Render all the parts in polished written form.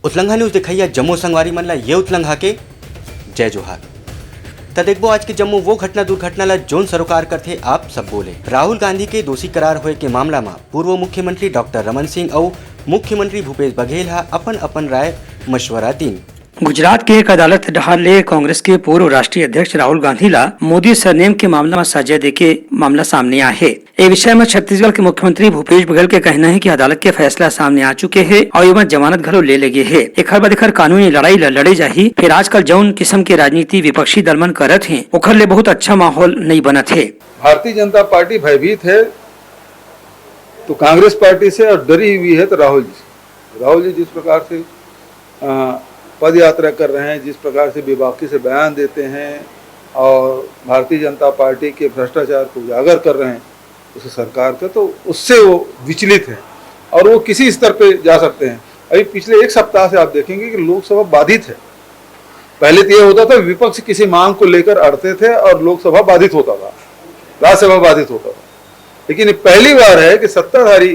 उतलंघा news दिखाइया Jammu संगवारी मन ला ये उतलंघा के जय जोहार। त देखबो आज के जम्मू वो घटना दुर्घटना ला जोन सरोकार करथे आप सब बोले। राहुल गांधी के दोषी करार होए के मामला में पूर्व मुख्यमंत्री डॉक्टर रमन सिंह और मुख्यमंत्री भूपेश बघेल हा अपन राय मशवरा दिन। गुजरात के एक अदालत ढाल ले कांग्रेस के पूर्व राष्ट्रीय अध्यक्ष राहुल गांधी ला मोदी सरनेम के मामला में सजा दे के मामला सामने आया है। ये विषय में छत्तीसगढ़ के मुख्यमंत्री भूपेश बघेल के कहना है कि अदालत के फैसला सामने आ चुके हैं और ये जमानत घरों ले लगे है। एक हर बदखर कानूनी लड़ाई लड़े जाही। फिर आजकल जौन किस्म के राजनीति विपक्षी दल मन करत है ओखर ले बहुत अच्छा माहौल नहीं बनत है। भारतीय जनता पार्टी भयभीत है तो कांग्रेस पार्टी से और डरी हुई है तो राहुल जी जिस प्रकार से पद यात्रा कर रहे हैं, जिस प्रकार से बेबाकी से बयान देते हैं और भारतीय जनता पार्टी के भ्रष्टाचार को उजागर कर रहे हैं उस सरकार का, तो उससे वो विचलित है और वो किसी स्तर पे जा सकते हैं। अभी पिछले एक सप्ताह से आप देखेंगे कि लोकसभा बाधित है। पहले तो ये होता था विपक्ष किसी मांग को लेकर अड़ते थे और लोकसभा बाधित होता था, राज्यसभा बाधित होता था, लेकिन ये पहली बार है कि सत्ताधारी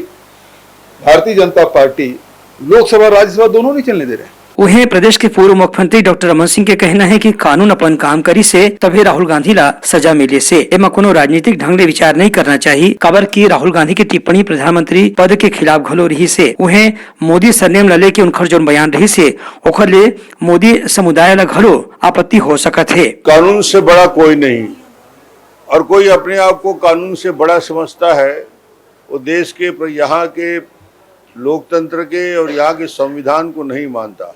भारतीय जनता पार्टी लोकसभा राज्यसभा दोनों नहीं चलने दे रहे हैं। वहीं प्रदेश के पूर्व मुख्यमंत्री डॉक्टर रमन सिंह के कहना है कि कानून अपन काम करी से तभी राहुल गांधी ला सजा मिले से एमा कोनो राजनीतिक ढंग ले विचार नहीं करना चाहिए। खबर की राहुल गांधी की टिप्पणी प्रधानमंत्री पद के खिलाफ घलो रही से वहीं मोदी सरनेम ला लेके उनकर जो बयान रही से ओखर ले मोदी समुदाय ला घलो आपत्ति हो सकत है। कानून से बड़ा कोई नहीं और कोई अपने आप को कानून से बड़ा समझता है वो देश के यहाँ के लोकतंत्र के और यहाँ के संविधान को नहीं मानता।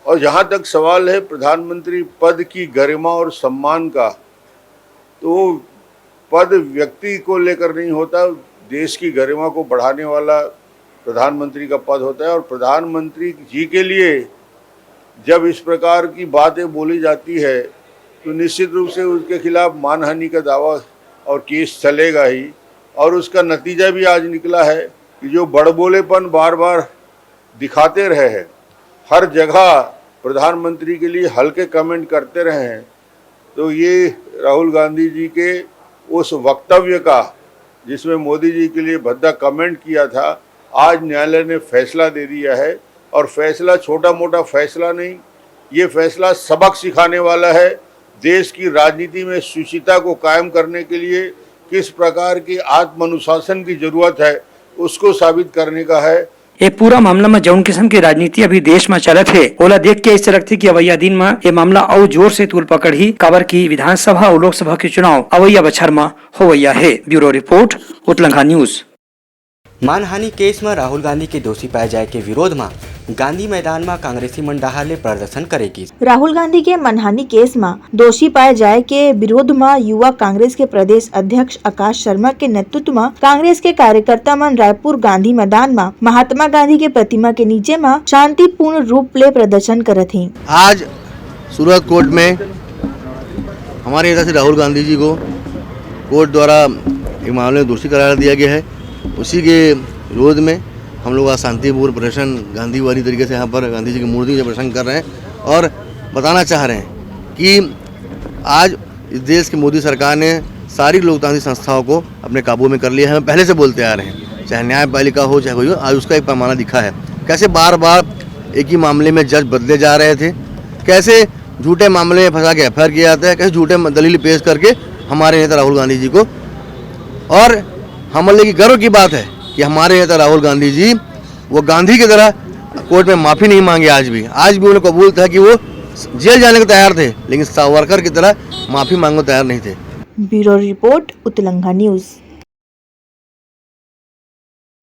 और जहाँ तक सवाल है प्रधानमंत्री पद की गरिमा और सम्मान का, तो पद व्यक्ति को लेकर नहीं होता, देश की गरिमा को बढ़ाने वाला प्रधानमंत्री का पद होता है। और प्रधानमंत्री जी के लिए जब इस प्रकार की बातें बोली जाती है तो निश्चित रूप से उसके खिलाफ मानहानि का दावा और केस चलेगा ही। और उसका नतीजा भी आज निकला है कि जो बड़बोलेपन बार बार दिखाते रहे हैं, हर जगह प्रधानमंत्री के लिए हल्के कमेंट करते रहे हैं, तो ये राहुल गांधी जी के उस वक्तव्य का जिसमें मोदी जी के लिए भद्दा कमेंट किया था, आज न्यायालय ने फैसला दे दिया है। और फैसला छोटा मोटा फैसला नहीं, ये फैसला सबक सिखाने वाला है। देश की राजनीति में शुचिता को कायम करने के लिए किस प्रकार की आत्मानुशासन की जरूरत है उसको साबित करने का है। ये पूरा मामला में जौन किस्म की राजनीति अभी देश में चलत है ओला देख के ऐसा लगती कि अवैया दिन में ये मामला और जोर से तूल पकड़ ही काबर की विधानसभा और लोकसभा के चुनाव अवैया बछर में होवैया है। Bureau report Utlangha news. मानहानि केस में राहुल गांधी के दोषी पाए जाए के विरोध में गांधी मैदान में कांग्रेसी मंडाहा ले प्रदर्शन करेगी। राहुल गांधी के मानहानि केस में दोषी पाए जाए के विरोध में युवा कांग्रेस के प्रदेश अध्यक्ष आकाश शर्मा के नेतृत्व में कांग्रेस के कार्यकर्ता मन रायपुर गांधी मैदान में महात्मा गांधी के प्रतिमा के नीचे में शांतिपूर्ण रूप ले प्रदर्शन करत हैं। आज सूरत कोर्ट में हमारे नेता श्री राहुल गांधी जी को कोर्ट द्वारा एक मामले में दोषी करार दिया गया है। उसी के विरोध में हम लोग आज शांतिपूर्ण प्रदर्शन गांधीवादी तरीके से यहाँ पर गांधी जी की मूर्ति से प्रदर्शन कर रहे हैं और बताना चाह रहे हैं कि आज इस देश की मोदी सरकार ने सारी लोकतांत्रिक संस्थाओं को अपने काबू में कर लिया है। हम पहले से बोलते आ रहे हैं, चाहे न्यायपालिका हो चाहे कोई हो, आज उसका एक पैमाना दिखा है। कैसे बार बार एक ही मामले में जज बदले जा रहे थे, कैसे झूठे मामले में फंसा के FIR किया जाता है, कैसे झूठे दलील पेश करके हमारे नेता राहुल गांधी जी को। और हमारे लिए गर्व की बात है कि हमारे नेता राहुल गांधी जी वो गांधी की तरह कोर्ट में माफ़ी नहीं मांगे। आज भी उन्हें कबूल था कि वो जेल जाने को तैयार थे, लेकिन सावरकर की तरह माफ़ी मांगने को तैयार नहीं थे। Bureau report Utlangha news.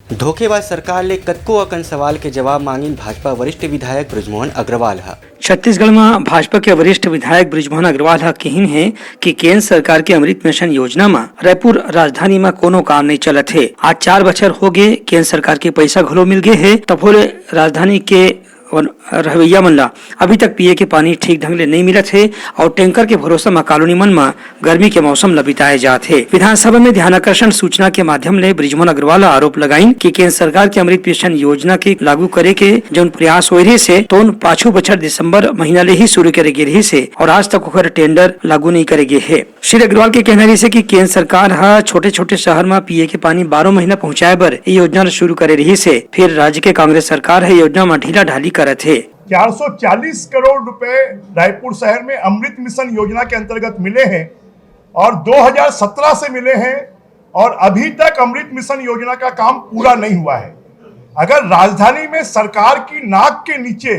धोखेबाज सरकार ले कतको अकन सवाल के जवाब मांगिन भाजपा वरिष्ठ विधायक बृजमोहन अग्रवाल है। छत्तीसगढ़ में भाजपा के वरिष्ठ विधायक बृजमोहन अग्रवाल का कहना है कि केंद्र सरकार के अमृत मिशन योजना में रायपुर राजधानी में कोनो काम नहीं चलत है। आज 4 बछर हो गए केंद्र सरकार के पैसा घलो मिल गए है, तब राजधानी के रवैया मन ला अभी तक पिए के पानी ठीक ढंग ले नहीं मिलत है और टैंकर के भरोसा में कॉलोनी मन में गर्मी के मौसम ला बिताए जात है। विधानसभा में ध्यानाकर्षण सूचना के माध्यम ले बृजमोहन अग्रवाल आरोप लगाइन कि केंद्र सरकार के अमृत मिशन योजना के लागू करे के जो प्रयास हो रही से तो पाछू बछर दिसंबर महीना ले ही शुरू करे गे रही से और आज तक ओकर टेंडर लागू नहीं करे गे है। श्री अग्रवाल के कहना है कि केंद्र सरकार हा छोटे छोटे शहर में पिए के पानी 12 महीना पहुँचाए बर योजना शुरू करे रही से फिर राज्य के कांग्रेस सरकार है योजना में ढीला ढाली करे थे। 440 करोड़ रुपए रायपुर शहर में अमृत मिशन योजना के अंतर्गत मिले हैं और 2017 से मिले हैं और अभी तक अमृत मिशन योजना का काम पूरा नहीं हुआ है। अगर राजधानी में सरकार की नाक के नीचे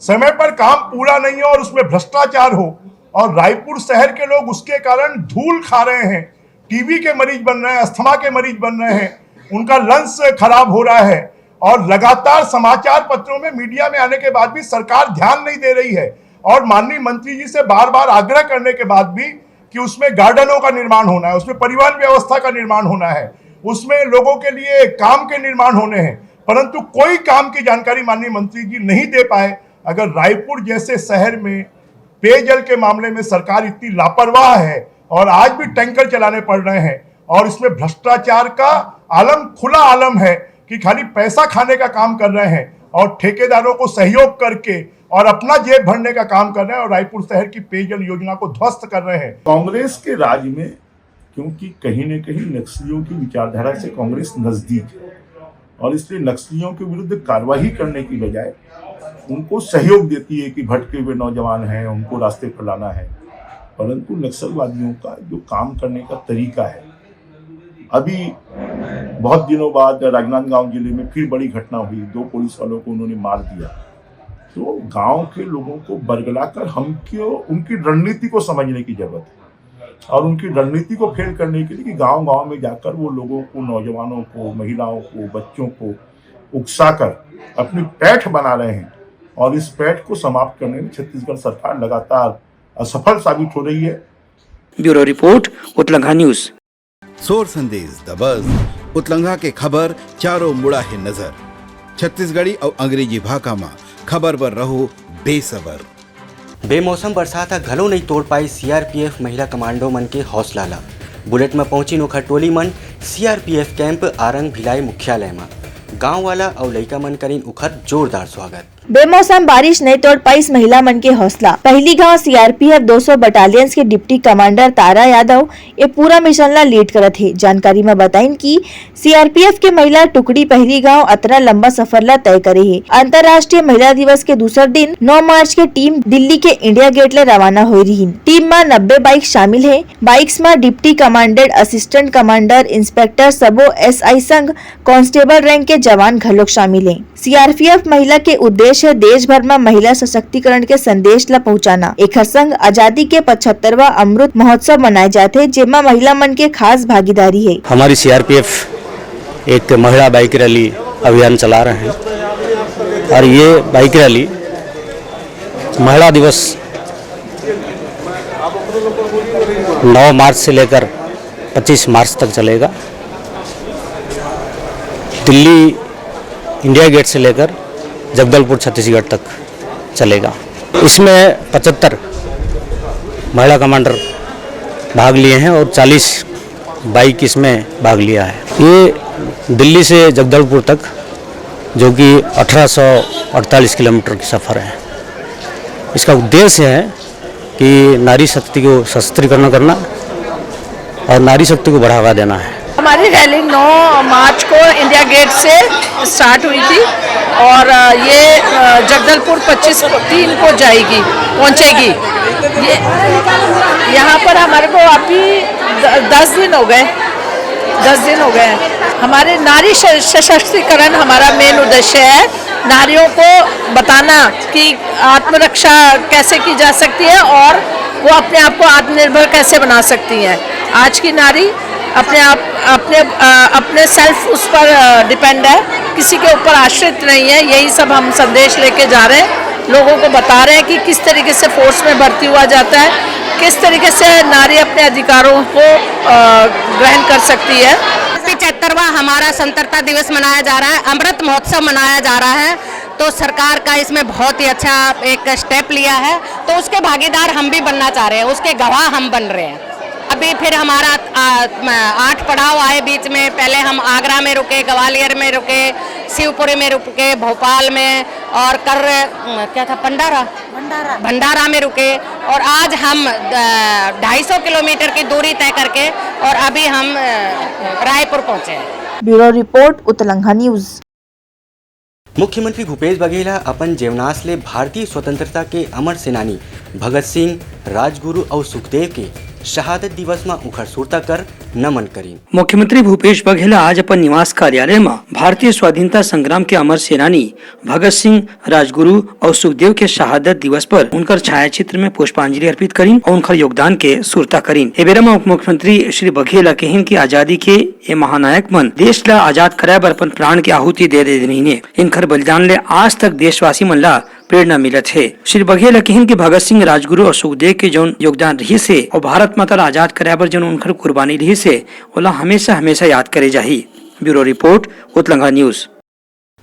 समय पर काम पूरा नहीं हो और उसमें भ्रष्टाचार हो और रायपुर शहर के लोग उसके कारण धूल खा रहे हैं, टीबी के मरीज बन रहे हैं, अस्थमा के मरीज बन रहे हैं, उनका लंग्स खराब हो रहा है और लगातार समाचार पत्रों में मीडिया में आने के बाद भी सरकार ध्यान नहीं दे रही है और माननीय मंत्री जी से बार बार आग्रह करने के बाद भी कि उसमें गार्डनों का निर्माण होना है, उसमें परिवहन व्यवस्था का निर्माण होना है, उसमें लोगों के लिए काम के निर्माण होने हैं, परंतु कोई काम की जानकारी माननीय मंत्री जी नहीं दे पाए। अगर रायपुर जैसे शहर में पेयजल के मामले में सरकार इतनी लापरवाह है और आज भी टैंकर चलाने पड़ रहे हैं और इसमें भ्रष्टाचार का आलम खुला आलम है कि खाली पैसा खाने का काम कर रहे हैं और ठेकेदारों को सहयोग करके और अपना जेब भरने का काम कर रहे हैं और रायपुर शहर की पेयजल योजना को ध्वस्त कर रहे हैं। कांग्रेस के राज में क्योंकि कहीं न कहीं नक्सलियों की विचारधारा से कांग्रेस नजदीक है और इसलिए नक्सलियों के विरुद्ध कार्रवाई करने की बजाय उनको सहयोग देती है कि भटके हुए नौजवान हैं उनको रास्ते पर लाना है, परंतु नक्सलवादियों का जो काम करने का तरीका है, अभी बहुत दिनों बाद राजनांदगांव जिले में फिर बड़ी घटना हुई, 2 पुलिस वालों को उन्होंने मार दिया। तो गांव के लोगों को बरगलाकर हमको उनकी रणनीति को समझने की जरूरत है और उनकी रणनीति को फेल करने के लिए कि गांव-गांव में जाकर वो लोगों को, नौजवानों को, महिलाओं को, बच्चों को उकसाकर अपनी पैठ बना रहे हैं और इस पैठ को समाप्त करने में छत्तीसगढ़ सरकार लगातार असफल साबित हो रही है। Bureau report, Utlangha news. सोर संदेश द बज़ उतलंघा के खबर चारों मुड़ा है नजर। छत्तीसगढ़ी और अंग्रेजी भाषा में खबर पर रहो बेसबर। बेमौसम बरसात घलो नहीं तोड़ पाई सीआरपीएफ महिला कमांडो मन के हौसला ला। बुलेट में पहुंची नोखा टोली मन सीआरपीएफ कैंप आरंग भिलाई मुख्यालय में। गांव वाला और लइका मन करीन उखर जोरदार स्वागत। बेमौसम बारिश नहीं तोड़ पाई इस महिला मन के हौसला। पहली गांव सीआरपीएफ 200 बटालियन के डिप्टी कमांडर तारा यादव ये पूरा मिशन ला लीड करत है। जानकारी में बताइन कि सीआरपीएफ के महिला टुकड़ी पहली गांव अतना लंबा सफर ला तय करे है। अंतर्राष्ट्रीय महिला दिवस के दूसर दिन 9 मार्च के टीम दिल्ली के इंडिया गेट ले रवाना हो रही। टीम में 90 बाइक शामिल है। बाइक्स में deputy commandant, assistant commander, inspector, सबो एसआई संघ कांस्टेबल रैंक के जवान घलोक शामिल है। सीआरपीएफ महिला के उद्देश्य देश भर में महिला सशक्तिकरण के संदेश ला पहुंचाना। एक संग आजादी के 75वां अमृत महोत्सव मनाए जाते, जिसमें महिला मन के खास भागीदारी है। हमारी सीआरपीएफ एक महिला बाइक रैली अभियान चला रहे हैं और ये बाइक रैली महिला दिवस 9 मार्च से लेकर 25 मार्च तक चलेगा। दिल्ली इंडिया गेट से लेकर जगदलपुर छत्तीसगढ़ तक चलेगा। इसमें 75 महिला कमांडर भाग लिए हैं और 40 बाइक इसमें भाग लिया है। ये दिल्ली से जगदलपुर तक जो कि 1848 किलोमीटर की सफ़र है। इसका उद्देश्य है कि नारी शक्ति को सशक्तिकरण करना और नारी शक्ति को बढ़ावा देना है। हमारी रैली 9 मार्च को इंडिया गेट से स्टार्ट हुई थी और ये जगदलपुर 25-3 को पहुंचेगी। ये यहाँ पर हमारे को अभी 10 दिन हो गए। हमारे नारी सशक्तिकरण हमारा मेन उद्देश्य है। नारियों को बताना कि आत्मरक्षा कैसे की जा सकती है और वो अपने आप को आत्मनिर्भर कैसे बना सकती हैं। आज की नारी अपने सेल्फ उस पर डिपेंड है, किसी के ऊपर आश्रित नहीं है। यही सब हम संदेश लेके जा रहे हैं, लोगों को बता रहे हैं कि किस तरीके से फोर्स में भर्ती हुआ जाता है, किस तरीके से नारी अपने अधिकारों को ग्रहण कर सकती है। 75वां हमारा स्वतंत्रता दिवस मनाया जा रहा है, अमृत महोत्सव मनाया जा रहा है। तो सरकार का इसमें बहुत ही अच्छा एक स्टेप लिया है, तो उसके भागीदार हम भी बनना चाह रहे हैं, उसके गवाह हम बन रहे हैं। अभी फिर हमारा 8 पड़ाव आए बीच में। पहले हम आगरा में रुके, ग्वालियर में रुके, शिवपुरी में रुके, भोपाल में और भंडारा में रुके और आज हम 250 किलोमीटर की दूरी तय करके और अभी हम रायपुर पहुंचे हैं। Bureau report, Utlangha news. मुख्यमंत्री भूपेश बघेल अपन जेवनास ले भारतीय स्वतंत्रता के अमर सेनानी भगत सिंह, राजगुरु और सुखदेव के शहादत दिवस में उखड़ सुरता कर नमन करी। मुख्यमंत्री भूपेश बघेल आज अपन निवास कार्यालय में भारतीय स्वाधीनता संग्राम के अमर सेनानी भगत सिंह, राजगुरु और सुखदेव के शहादत दिवस पर उनकर छायाचित्र में पुष्पांजलि अर्पित करीन और उनकर योगदान के सुरता करीन। ए बेरा में उप मुख्यमंत्री श्री बघेल कहिन की आजादी के ये महानायक मन देश ला आजाद कराए बर अपन प्राण की आहुति दे रहीने। इनकर बलिदान ले आज तक देशवासी मन ला प्रेरणा मिलत है। श्री बघेल कहिन की भगत सिंह, राजगुरु और सुखदेव के जौन योगदान रही से और भारत माता ला आजाद कराए बर जौन उनकर कुर्बानी रही से ओला हमेशा हमेशा याद करे जाही। Bureau report, Utlanga news.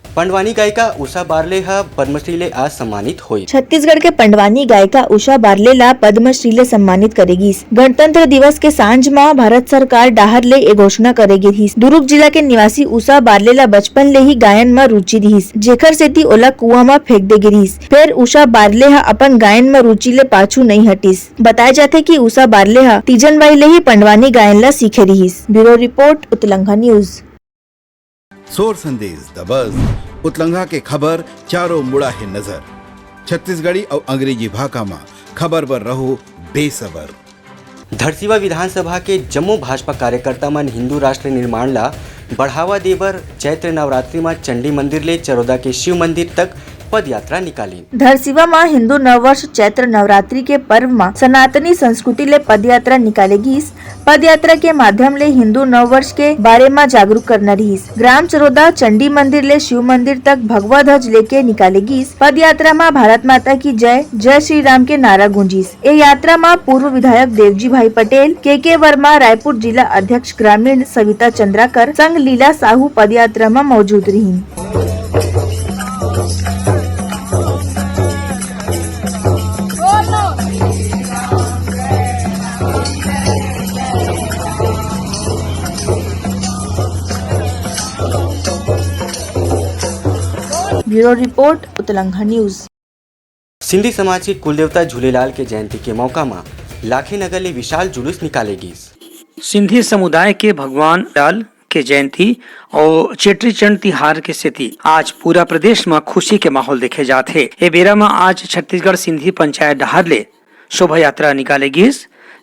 Pandavani गायिका उषा बारले पद्मश्री ले आज सम्मानित हुई। छत्तीसगढ़ के पंडवानी गायिका उषा बारले ला पद्मश्री ले सम्मानित करेगी। गणतंत्र दिवस के सांझ में भारत सरकार डाहर ले ये घोषणा करेगी थी। दुर्ग जिला के निवासी उषा बारले ला बचपन ले ही गायन में रुचि रहीस, जेकर सेती ओला कुआं में फेंक दे गिरीस। फिर उषा बारले अपन गायन में रुचि ले पाछू नहीं हटीस। बताया जाते कि उषा बारले तीजनबाई ले ही पंडवानी गायन ला सीखे रहीस। Bureau report, Utlanga news. सोर संदेश दबज उतलंगा के खबर चारों मुड़ा है नजर। छत्तीसगढ़ी और अंग्रेजी भाषा में खबर पर रहो बेसबर। धरसीवा विधानसभा के जम्मू भाजपा कार्यकर्ता मन हिंदू राष्ट्र निर्माण ला बढ़ावा देबर चैत्र नवरात्रि में चंडी मंदिर ले चरोदा के शिव मंदिर तक पद यात्रा निकाली। धरसीवा में हिंदू नववर्ष चैत्र नवरात्रि के पर्व में सनातनी संस्कृति ले पद यात्रा निकालेगी। पद यात्रा के माध्यम ले हिंदू नववर्ष के बारे में जागरूक करना रही। ग्राम चरोदा चंडी मंदिर ले शिव मंदिर तक भगवा ध्वज लेके निकालेगी। पद यात्रा में भारत माता की जय, जय श्री राम के नारा गूंजीस। ये यात्रा में पूर्व विधायक देवजी भाई पटेल, के वर्मा, रायपुर जिला अध्यक्ष ग्रामीण सविता चंद्राकर संग लीला साहू पद यात्रा में मौजूद रही। Bureau report, Utlanga news. Sindhi समाज के कुलदेवता झूलेलाल के जयंती के मौका में लाखे नगर ले विशाल जुलूस निकालेगी। सिंधी समुदाय के भगवान लाल के जयंती और चेट्री चंड तिहार के स्थिति आज पूरा प्रदेश में खुशी के माहौल देखे जाते। ये बेरा में आज छत्तीसगढ़ सिंधी पंचायत डाहर ले शोभा यात्रा निकालेगी,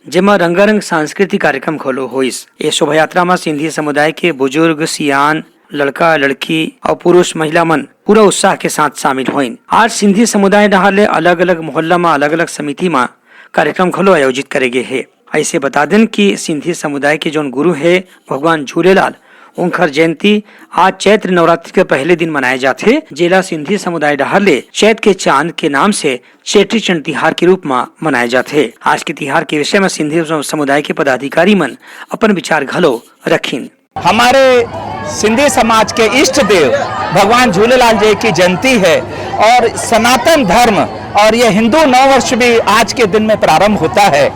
जेमा रंगारंग सांस्कृतिक कार्यक्रम खोलो होइस। ये शोभा यात्रा में सिंधी समुदाय के बुजुर्ग, सियान, लड़का, लड़की और पुरुष, महिला मन पूरा उत्साह के साथ शामिल हुई। आज सिंधी समुदाय डाहर ले अलग अलग मोहल्ला में अलग अलग समिति में कार्यक्रम खोलो आयोजित करेगे है। ऐसे बता दें कि सिंधी समुदाय के जो गुरु है भगवान झूलेलाल, उनकर जयंती आज चैत्र नवरात्रि के पहले दिन मनाए जाते। जिला सिंधी समुदाय डाहर ले चैत के चांद के नाम से चेट्री चंड तिहार के रूप में मनाए जाते। आज के तिहार के विषय में सिंधी समुदाय के पदाधिकारी मन अपन विचार घलो रखीन। हमारे सिंधी समाज के इष्ट देव भगवान झूलेलाल जी की जयंती है और सनातन धर्म और ये हिंदू नववर्ष भी आज के दिन में प्रारंभ होता है।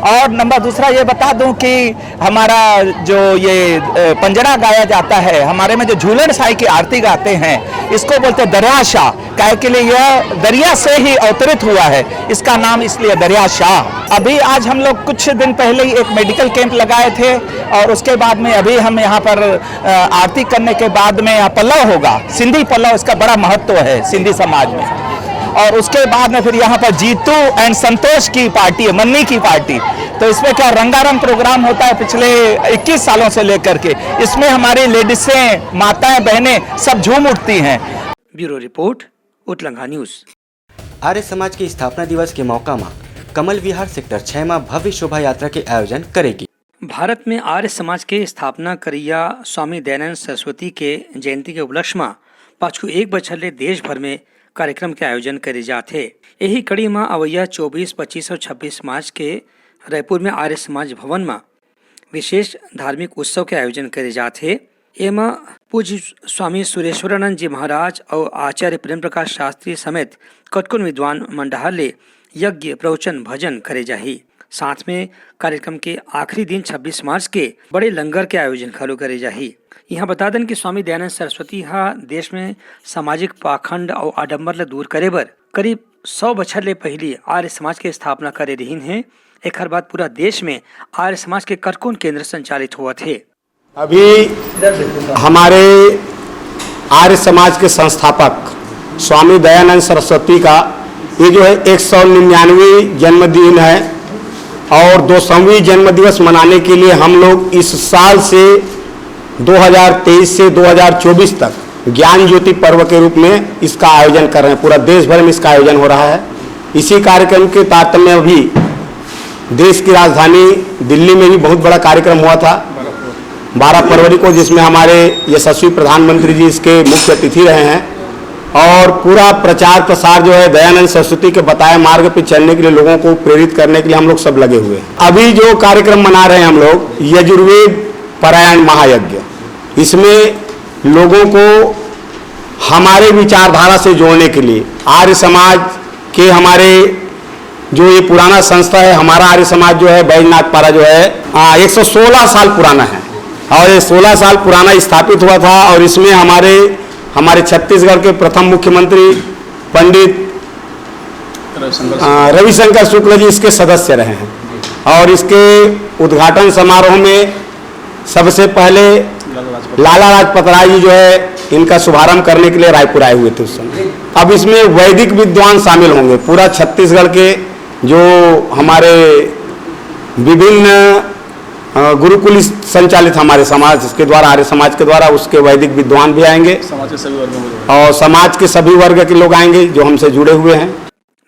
और नंबर दूसरा ये बता दूं कि हमारा जो ये पंजरा गाया जाता है, हमारे में जो झूलन साई की आरती गाते हैं, इसको बोलते हैं दरिया शाह। काहे के लिए यह दरिया से ही अवतरित हुआ है, इसका नाम इसलिए दरिया शाह। अभी आज हम लोग कुछ दिन पहले ही एक मेडिकल कैंप लगाए थे और उसके बाद में अभी हम यहाँ पर आरती करने के बाद में पल्लव होगा, सिंधी पल्लव, इसका बड़ा महत्व है सिंधी समाज में। और उसके बाद में फिर यहाँ पर जीतू एंड संतोष की पार्टी है, मन्नी की पार्टी, तो इसमें क्या रंगारंग प्रोग्राम होता है पिछले 21 सालों से लेकर के। इसमें हमारी लेडीसें, माताएं, बहनें सब झूम उठती हैं। Bureau report, Utlanga news. Arya Samaj के स्थापना दिवस के मौका में कमल विहार सेक्टर 6 में भव्य शोभा यात्रा के आयोजन करेगी। भारत में आर्य समाज के स्थापना करिया स्वामी दयानंद सरस्वती के जयंती के उपलक्ष्य में पाछू एक बछर ले देश भर में कार्यक्रम के आयोजन करे जाते। यही कड़ी में अवैया 24, 25 और 26 मार्च के रायपुर में आर्य समाज भवन में विशेष धार्मिक उत्सव के आयोजन करे जाते। एमा पूज्य स्वामी सुरेश्वरानंद जी महाराज और आचार्य प्रेम प्रकाश शास्त्री समेत कतकुन विद्वान मंडहा ले यज्ञ प्रवचन भजन करे जाही। साथ में कार्यक्रम के आखिरी दिन 26 मार्च के बड़े लंगर के आयोजन खलो करे जाही। यहाँ बता दें कि स्वामी दयानंद सरस्वती हा देश में सामाजिक पाखंड और आडम्बर ले दूर करे बर करीब 100 बछर ले पहली आर्य समाज के स्थापना करे रहीन है। एक हर बात पूरा देश में आर्य समाज के कतकुन केंद्र संचालित हुआ थे। अभी हमारे आर्य समाज के संस्थापक स्वामी दयानंद सरस्वती का ये जो है 199वीं जन्मदिन है और 200वीं जन्मदिवस मनाने के लिए हम लोग इस साल से 2023 से 2024 तक ज्ञान ज्योति पर्व के रूप में इसका आयोजन कर रहे हैं। पूरा देश भर में इसका आयोजन हो रहा है। इसी कार्यक्रम के तारतम्य में अभी देश की राजधानी दिल्ली में भी बहुत बड़ा कार्यक्रम हुआ था 12 फरवरी को, जिसमें हमारे यशस्वी प्रधानमंत्री जी इसके मुख्य अतिथि रहे हैं और पूरा प्रचार प्रसार जो है दयानंद सरस्वती के बताए मार्ग पे चलने के लिए लोगों को प्रेरित करने के लिए हम लोग सब लगे हुए हैं। अभी जो कार्यक्रम मना रहे हैं हम लोग यजुर्वेद पारायण महायज्ञ, इसमें लोगों को हमारे विचारधारा से जोड़ने के लिए आर्य समाज के हमारे जो ये पुराना संस्था है, हमारा आर्य समाज जो है बैजनाथ पारा जो है 116 साल पुराना है और ये 16 साल पुराना स्थापित हुआ था और इसमें हमारे छत्तीसगढ़ के प्रथम मुख्यमंत्री पंडित रविशंकर शुक्ल जी इसके सदस्य रहे हैं और इसके उद्घाटन समारोह में सबसे पहले लाला लाजपत राय जी जो है इनका शुभारंभ करने के लिए रायपुर आए हुए थे उस समय। अब इसमें वैदिक विद्वान शामिल होंगे। पूरा छत्तीसगढ़ के जो हमारे विभिन्न गुरुकुल संचालित हमारे समाज के द्वारा आर्य समाज के द्वारा उसके वैदिक विद्वान भी आएंगे और समाज के सभी वर्ग के लोग आएंगे जो हमसे जुड़े हुए हैं।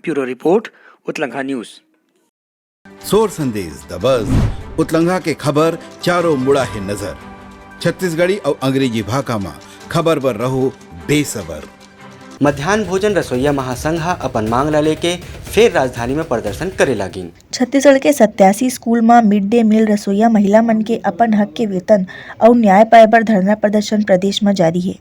Bureau report Utlangha news. सोर संदेश द बज़ उतलंघा के खबर चारों मुड़ा है नजर। छत्तीसगढ़ी और अंग्रेजी भाषा में खबर पर रहो बेसबर। मध्याह्न भोजन रसोईया महासंघ अपन मांग ला लेके फिर राजधानी में प्रदर्शन करे लागिन। छत्तीसगढ़ के 87 स्कूल में मिड डे मील रसोईया महिला मन के अपन हक के वेतन और न्याय पाए बर धरना प्रदर्शन प्रदेश में जारी है।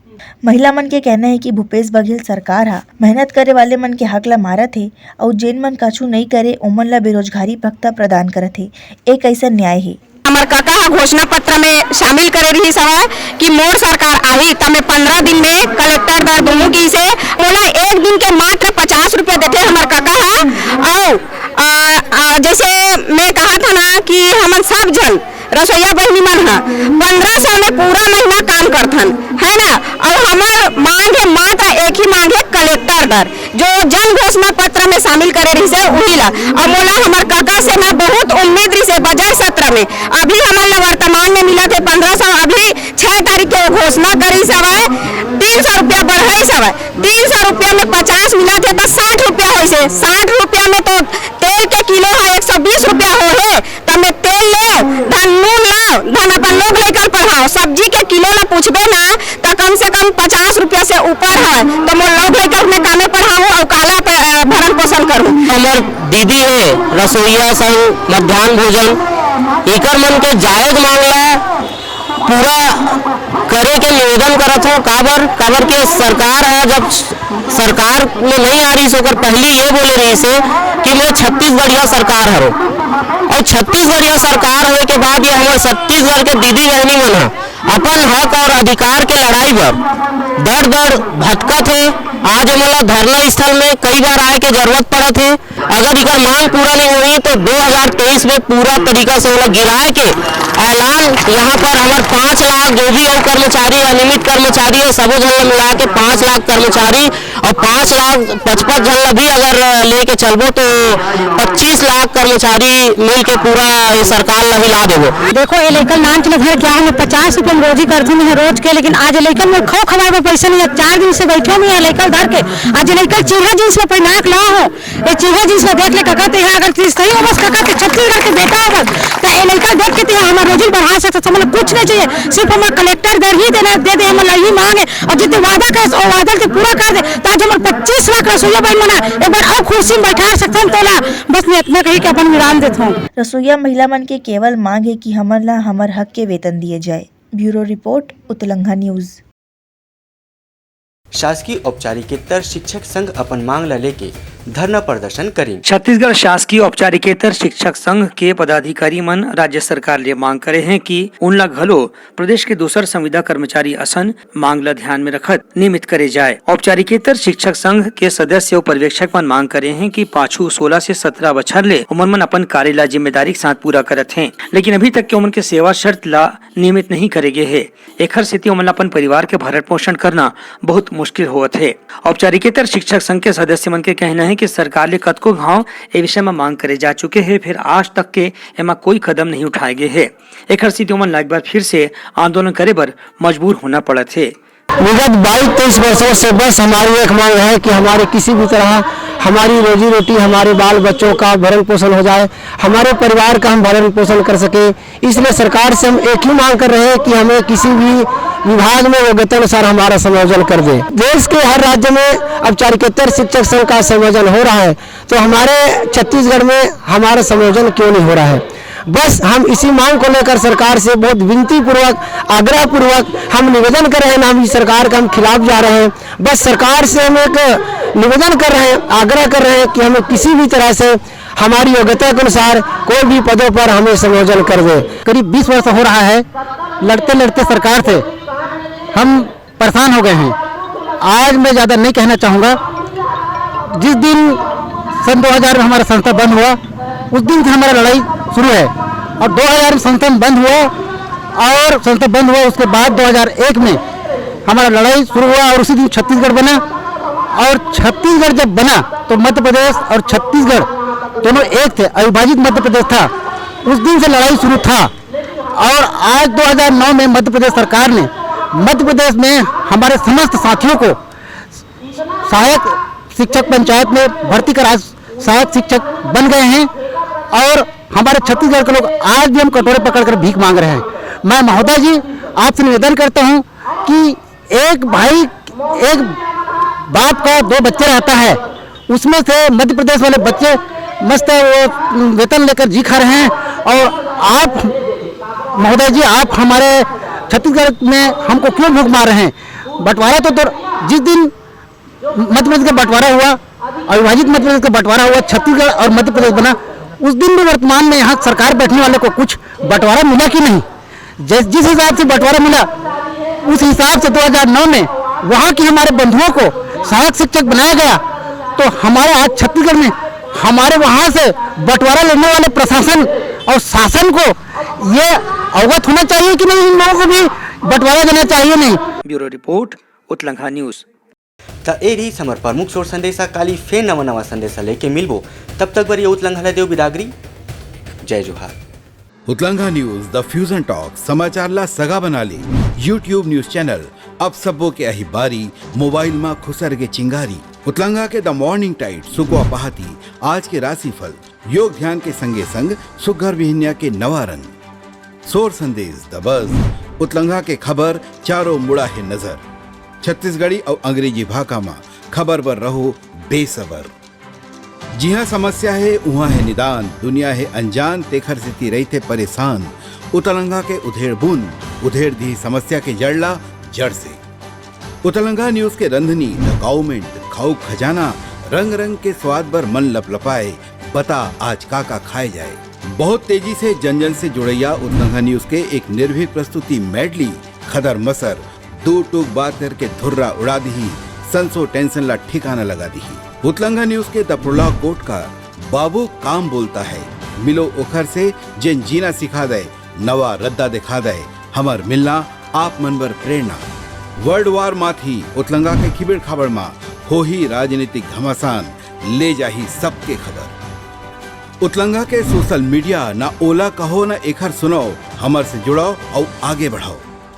महिला मन के कहना है कि भूपेश बघेल सरकार हा मेहनत करे वाले मन के हक ला मारत है और जेन मन कछु नहीं करे ओमन ला बेरोजगारी भत्ता प्रदान करत है। एक ऐसा न्याय है। हमार काका घोषणा पत्र में शामिल करे रही सवाल कि मोर सरकार आई तब मैं 15 दिन में कलेक्टर दर दूंगी से बोला 1 दिन के मात्र 50 रुपया देते हमार काका है। और जैसे मैं कहा था ना कि हम सब जन रसोईया बहनी मन है 1500 में पूरा महीना काम करथन है ना। और हमार मांग है मात्र एक ही मांग है कलेक्टर दर जो जन घोषणा पत्र में शामिल करे रही से वही ला। और मोला हमार काका से ना बहुत उम्मीद रही से बजट सत्र में अभी हमारे वर्तमान में मिला थे 1500 अभी 6 तारीख के घोषणा करी सवाए 300 रुपया बढ़ाई सवाए 300 रुपया में 50 मिला थे तो 60 रुपया हो से 60 रुपया में तो तेल के किलो है 120 रुपया हो है तब मैं तेल ले धन नून लाओ धन अपन लोग लेकर पढ़ाओ सब्जी के किलो ला पूछबे ना तो कम से कम 50 रुपया से ऊपर है तो मैं लोग लेकर मैं कामे पढ़ाऊँ और काला भरण पोषण करूँ। हमार दीदी है रसोईया संघ मध्याह्न भोजन एकर मन के जायज मामला पूरा करे के निवेदन करत हो। काबर के सरकार है जब सरकार में नहीं आ रही सोकर पहली ये बोले रही से कि मैं छत्तीसगढ़िया सरकार हरो और छत्तीसगढ़िया सरकार होने के बाद ये हमारे छत्तीसगढ़ के दीदी बहनी मन अपन हक और अधिकार के लड़ाई पर दर दर भटकत है। आज हमारा धरना स्थल में कई बार आए के जरूरत पड़त है। अगर इकर मांग पूरा नहीं हुई तो 2023 में पूरा तरीका से मतलब गिराए के ऐलान यहाँ पर हमारे 5 लाख जो भी और कर्मचारी अनियमित कर्मचारी है सबो जन मिला के 5 लाख कर्मचारी और 5 लाख 55 जन भी अगर लेके चलबो तो 25 लाख कर्मचारी मिल के पूरा सरकार ला हिला देबो। देखो ये लेकर नाम चले घर क्या है 50 रुपये में रोजी करती है रोज के लेकिन आज लेकर में खो खवाए में पैसा नहीं है 4 दिन से बैठे हुए हैं लेकर धर के आज लेकर चीहा जींस में पैनाक ला हो ये चीहा जींस में देख ले कहते हैं अगर सही हो बस कहते छत्तीसगढ़ के बेटा हो बस तो ये लेकर देख के हमारा रोजी बढ़ा सकते मतलब कुछ नहीं चाहिए सिर्फ हमारा कलेक्टर दर ही देना दे दे हमारा यही मांग है और जितने वादा करे वो वादा से पूरा कर दे ताकि हमारे 25 लाख रसोईया बहन मना एक बार और खुशी में बैठा सकते हैं तोला बस मैं इतना कही कि अपन विराम देता हूँ। रसोईया महिला मन के केवल मांग है कि हमर हक के वेतन दिए जाए। Bureau report Utlangha news. शासकीय औपचारिकेतर शिक्षक संघ अपन मांग ला लेके धरना प्रदर्शन करें। छत्तीसगढ़ शासकीय औपचारिकेतर शिक्षक संघ के पदाधिकारी मन राज्य सरकार ले मांग करे हैं कि उनला घलो प्रदेश के दूसर संविदा कर्मचारी असन मांग ला ध्यान में रखत नियमित करे जाए। औपचारिकेतर शिक्षक संघ के सदस्य और पर्यवेक्षक मन मांग करे हैं कि पाछू 16 से 17 बछर ले उमन मन अपन कार्य ला जिम्मेदारी के साथ पूरा करत हैं, लेकिन अभी तक के उमन के सेवा शर्त ला नियमित नहीं करे गए है। एखर सेती उमन अपन परिवार के भरण पोषण करना बहुत मुश्किल होत है। औपचारिकेतर शिक्षक संघ के सदस्य मन के कहना है कि सरकार ले कतको घाव ए विषय में मांग करे जा चुके हैं, फिर आज तक के एमा कोई कदम नहीं उठाए गए है। एखर सेती उमन ला एक बार फिर से आंदोलन करे बर मजबूर होना पड़त है। विगत 22-23 वर्षों से बस हमारी एक मांग है कि हमारे किसी भी तरह हमारी रोजी रोटी, हमारे बाल बच्चों का भरण पोषण हो जाए, हमारे परिवार का हम भरण पोषण कर सके। इसलिए सरकार से हम एक ही मांग कर रहे हैं कि हमें किसी भी विभाग में योग्यता अनुसार हमारा संयोजन कर दे। देश के हर राज्य में औपचारिकेतर शिक्षक संघ का संयोजन हो रहा है, तो हमारे छत्तीसगढ़ में हमारा संयोजन क्यों नहीं हो रहा है। बस हम इसी मांग को लेकर सरकार से बहुत विनती पूर्वक, आग्रह पूर्वक हम निवेदन कर रहे हैं, हम सरकार का हम खिलाफ जा रहे हैं। बस सरकार से हम एक निवेदन कर रहे हैं, आग्रह कर रहे हैं कि हमें किसी भी तरह से हमारी योग्यता के अनुसार कोई भी पदों पर हमें संयोजन कर दे। करीब 20 वर्ष हो रहा है, लड़ते लड़ते सरकार से हम परेशान हो गए हैं। आज मैं ज़्यादा नहीं कहना चाहूँगा। जिस दिन सन 2000 में हमारा संस्था बंद हुआ, उस दिन से हमारा लड़ाई शुरू है। और 2000 में संस्था बंद हुआ और संस्था बंद हुआ, उसके बाद 2001 में हमारा लड़ाई शुरू हुआ और उसी दिन छत्तीसगढ़ बना। और छत्तीसगढ़ जब बना तो मध्य प्रदेश और छत्तीसगढ़ दोनों एक थे, अविभाजित मध्य प्रदेश था। उस दिन से लड़ाई शुरू था। और आज 2009 में मध्य प्रदेश सरकार ने मध्य प्रदेश में हमारे समस्त साथियों को सहायक शिक्षक पंचायत में भर्ती कर आज सहायक शिक्षक बन गए हैं। और हमारे छत्तीसगढ़ के लोग आज भी हम कटोरे पकड़कर भीख मांग रहे हैं। मैं महोदय जी आपसे निवेदन करता हूं कि एक भाई, एक बाप का 2 बच्चे रहता है, उसमें से मध्य प्रदेश वाले बच्चे मस्त वो वेतन लेकर जी खा रहे हैं। और आप महोदय जी, आप हमारे छत्तीसगढ़ में हमको क्यों भूख मार रहे हैं। बंटवारा तो जिस दिन मध्य प्रदेश का बंटवारा हुआ, अविभाजित मध्य प्रदेश का बंटवारा हुआ, छत्तीसगढ़ और मध्य प्रदेश बना, उस दिन भी वर्तमान में यहाँ सरकार बैठने वाले को कुछ बंटवारा मिला कि नहीं। जिस हिसाब से बंटवारा मिला, उस हिसाब से 2009 में वहाँ की हमारे बंधुओं को सहायक शिक्षक बनाया गया। तो हमारे आज छत्तीसगढ़ में हमारे वहाँ से बंटवारा लेने वाले प्रशासन और शासन को ये अवगत होना चाहिए कि नहीं, इन लोगों को भी बंटवारा देना चाहिए नहीं। Bureau report Utlangha news. त ए रही समर प्रमुख सोर संदेशा काली फेर नवा नवा संदेशा लेके मिलबो। तब तक बर ये उत्तलंघा देव बिदागरी। जय जोहार। उत्तलंघा न्यूज द फ्यूजन टॉक समाचार ला सगा बना ली। यूट्यूब न्यूज चैनल अब सबो के अही बारी मोबाइल में खुसर के चिंगारी। उत्तलंघा के द मॉर्निंग टाइट सुकुआ पहाती, आज के राशिफल, योग ध्यान के संगे संग सुघर विहिन्या के नवा रंग, सोर संदेश द बज, उत्तलंघा के खबर चारों मुड़ा है नजर। छत्तीसगढ़ी और अंग्रेजी भाषा में खबर बर रहो बेसबर। जिहाँ समस्या है उहाँ है निदान, दुनिया है अनजान तेखर सेती रही थे परेशान। उत्तलंघा के उधेड़ बूंद उधेड़ दी समस्या के जड़ला जड़ से। उत्तलंघा न्यूज के रंधनी द गवर्नमेंट खाऊ खजाना, रंग रंग के स्वाद बर मन लपलपाए, बता आज का खाए जाए। बहुत तेजी से जन जन से जुड़ैया उत्तलंघा न्यूज के एक निर्भीक प्रस्तुति मेडली खदर मसर दो टूक बात करके धुर्रा उड़ा दी, संसो टेंशन ला ठिकाना लगा दी। उत्तलंघा न्यूज के द प्रोलॉग कोट का बाबू काम बोलता है, मिलो ओखर से जिन जीना सिखा दे, नवा रद्दा दिखा दे, हमर मिलना आप मनबर प्रेरणा। वर्ल्ड वार माथी उत्तलंघा के खिबड़ खबर मा हो ही राजनीतिक घमासान, ले जाही सबके खबर। उत्तलंघा के सोशल मीडिया ना ओला कहो ना एखर सुनो, हमर से जुड़ो और आगे बढ़ाओ।